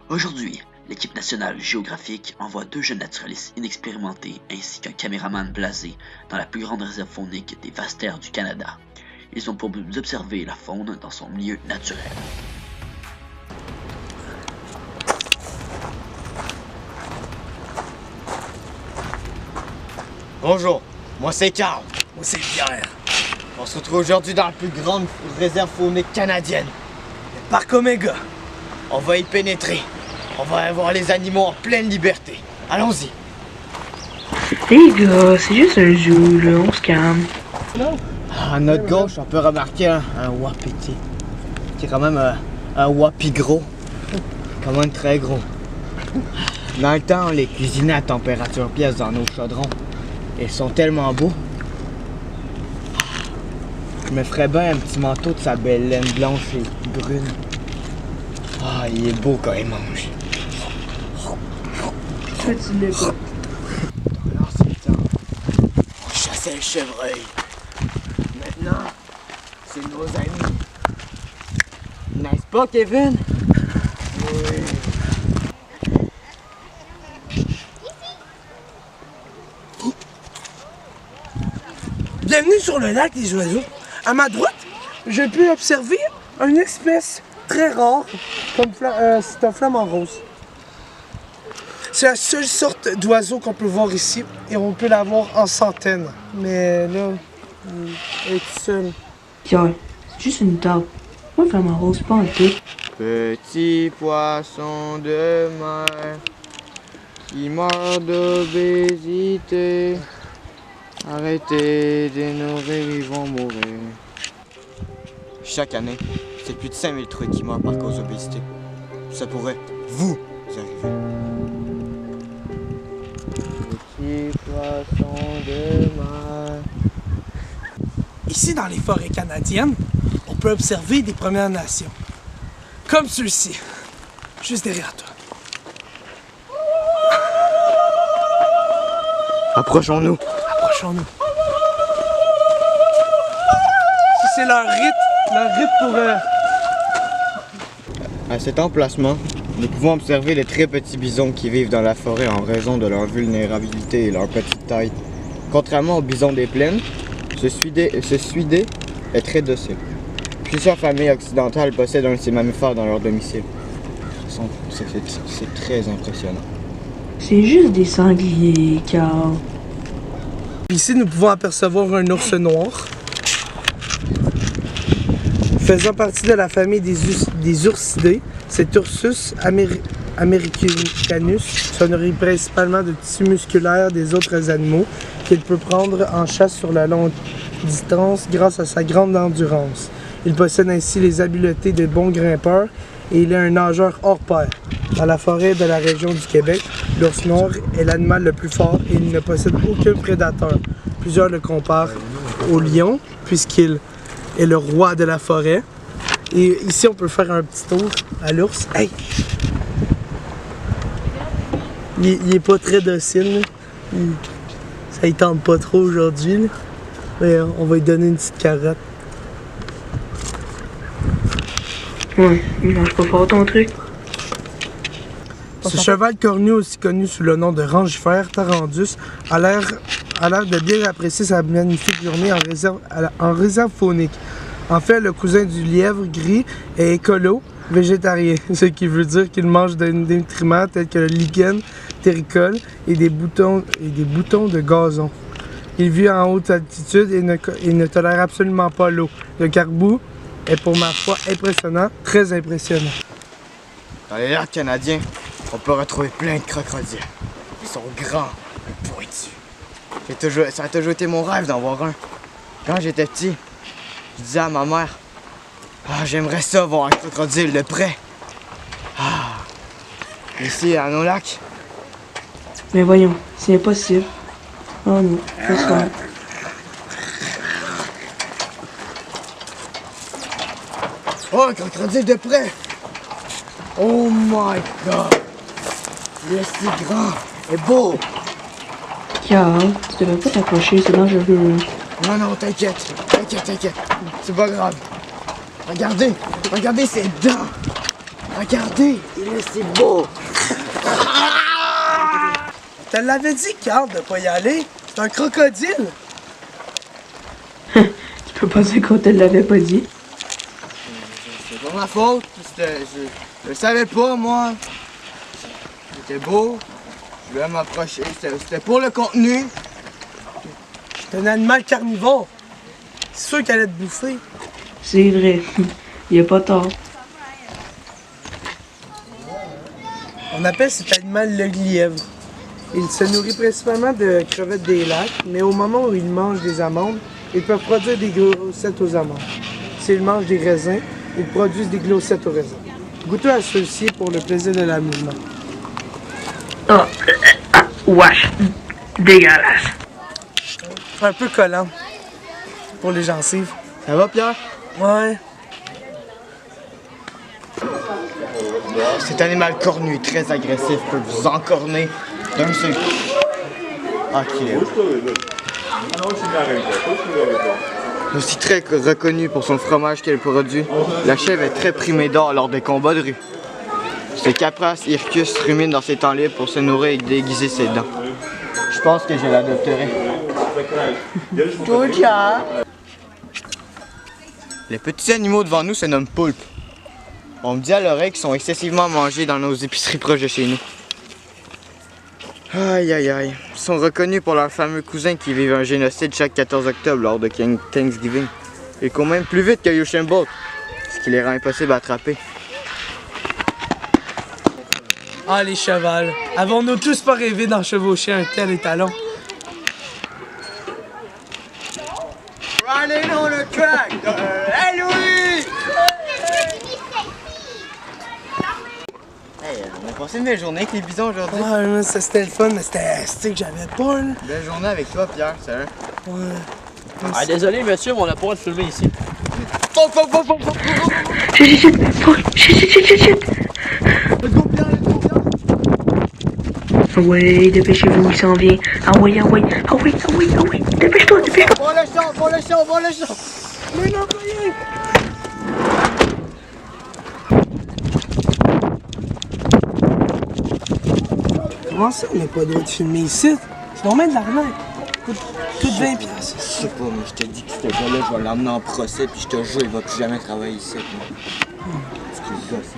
Aujourd'hui, l'équipe nationale géographique envoie 2 jeunes naturalistes inexpérimentés ainsi qu'un caméraman blasé dans la plus grande réserve faunique des vastes terres du Canada. Ils ont pour but d'observer la faune dans son milieu naturel. Bonjour, moi c'est Carl. Moi c'est Pierre. On se retrouve aujourd'hui dans la plus grande réserve faunique canadienne. Le parc Omega. On va y pénétrer. On va avoir les animaux en pleine liberté. Allons-y. Les gars, c'est juste un zoo, là, on se calme. À notre gauche, on peut remarquer un wapiti. Qui est quand même un wapi gros. Quand même très gros. Dans le temps, on les cuisinait à température pièce dans nos chaudrons. Ils sont tellement beaux. Je me ferais bien un petit manteau de sa belle laine blanche et brune. Ah, il est beau quand il mange. Petit lait pas. Dans l'ancien temps, on chassait le chevreuil. Maintenant, c'est nos amis. N'est-ce pas, Kevin? Oui. Bienvenue sur le lac des oiseaux. À ma droite, je peux observer une espèce très rare, comme c'est un flamant rose. C'est la seule sorte d'oiseau qu'on peut voir ici et on peut la voir en centaines. Mais là, elle est toute seule. Pierre, c'est juste une table. Moi, le flamant rose, pas en tout. Petit poisson de mer qui meurt d'obésité. Arrêtez de nourrir, ils vont mourir. Chaque année, c'est plus de 5000 truites qui meurent par cause d'obésité. Ça pourrait vous arriver. Petit poisson de mer. Ici, dans les forêts canadiennes, on peut observer des Premières Nations. Comme ceux-ci, juste derrière toi. Approchons-nous. Approchons-nous. C'est leur rite pour... À cet emplacement, nous pouvons observer les très petits bisons qui vivent dans la forêt en raison de leur vulnérabilité et leur petite taille. Contrairement aux bisons des plaines, ce suidé est très docile. Plusieurs familles occidentales possèdent un de ces mammifères dans leur domicile. C'est très impressionnant. C'est juste des sangliers, Carl. Ici, nous pouvons apercevoir un ours noir. Faisant partie de la famille des ursidés, cet Ursus americanus se nourrit principalement de tissus musculaires des autres animaux qu'il peut prendre en chasse sur la longue distance grâce à sa grande endurance. Il possède ainsi les habiletés de bon grimpeur et il est un nageur hors pair. Dans la forêt de la région du Québec, l'ours noir est l'animal le plus fort et il ne possède aucun prédateur. Plusieurs le comparent au lion puisqu'il est le roi de la forêt. Et ici, on peut faire un petit tour à l'ours. Hey! Il est pas très docile. Ça ne tente pas trop aujourd'hui. Mais on va lui donner une petite carotte. Ouais, il mange pas fort ton truc. Ce cheval cornu, aussi connu sous le nom de rangifère tarandus, a l'air de bien apprécier sa magnifique journée en réserve faunique. En fait, le cousin du lièvre gris est écolo, végétarien, ce qui veut dire qu'il mange des nutriments tels que le lichen terricole et des boutons de gazon. Il vit en haute altitude et ne tolère absolument pas l'eau. Le caribou est pour ma foi impressionnant, très impressionnant. Dans les lacs canadiens, on peut retrouver plein de crocodiles. Ils sont grands et pointus. Ça a toujours été mon rêve d'en voir un. Quand j'étais petit, je disais à ma mère, j'aimerais ça voir un crocodile de près. Ici, à nos lacs. Mais voyons, c'est impossible. Oh non, je sais pas. Oh, un crocodile de près! Oh my god! Il est si grand et beau! Carl, tu devrais pas t'approcher, c'est dangereux. Non, t'inquiète. C'est pas grave. Regardez ses dents! Regardez, il est si beau. Je te l'avais dit, Carl, de pas y aller. C'est un crocodile. Tu peux pas dire qu'on te l'avait pas dit. C'est pas ma faute. Je savais pas, moi. C'était beau. Je voulais m'approcher. C'était pour le contenu. C'est un animal carnivore. C'est sûr qu'elle allait te bouffer. C'est vrai. Il a pas tort. On appelle cet animal le lièvre. Il se nourrit principalement de crevettes des lacs, mais au moment où il mange des amandes, ils peuvent produire des glossettes aux amandes. S'ils mangent des raisins, ils produisent des glossettes aux raisins. Goûtez à ceux-ci pour le plaisir de l'amusement. Oh, wesh, dégueulasse. C'est un peu collant pour les gencives. Ça va, Pierre? Ouais. Cet animal cornu, très agressif, peut vous encorner d'un seul coup. Ah, qu'il est beau. Aussi très reconnu pour son fromage qu'elle produit, la chèvre est très primée d'or lors des combats de rue. Ce capras Hircus rumine dans ses temps libres pour se nourrir et déguiser ses dents. Je pense que je l'adopterai. Les petits animaux devant nous se nomment poulpes. On me dit à l'oreille qu'ils sont excessivement mangés dans nos épiceries proches de chez nous. Aïe aïe aïe. Ils sont reconnus pour leurs fameux cousins qui vivent un génocide chaque 14 octobre lors de Thanksgiving. Ils courent même plus vite que Usain Bolt, ce qui les rend impossibles à attraper. Ah, les chevals. Avons-nous tous pas rêvé d'enchevaucher un tel étalon? Running on a track! Hey Louis! Hey, on a passé une belle journée avec les bisons aujourd'hui. Ouais, mais ça c'était le fun, mais c'était que j'avais pas, là. Belle journée avec toi, Pierre, sérieux. Ouais. Ah, désolé, monsieur, mais on n'a pas le droit de filmer ici. Chut. Ouais, dépêchez-vous, il s'en vient. Ah ouais, dépêche-toi. Bon le champ! Mais non, rien! Comment ça, on n'a pas le droit de filmer ici? C'est normal de l'arnaque. Coûte 20$. Je sais pas, mais je te dis que ce gars-là, je vais l'emmener en procès, puis je te jure, il va plus jamais travailler ici. Parce qu'il gosse.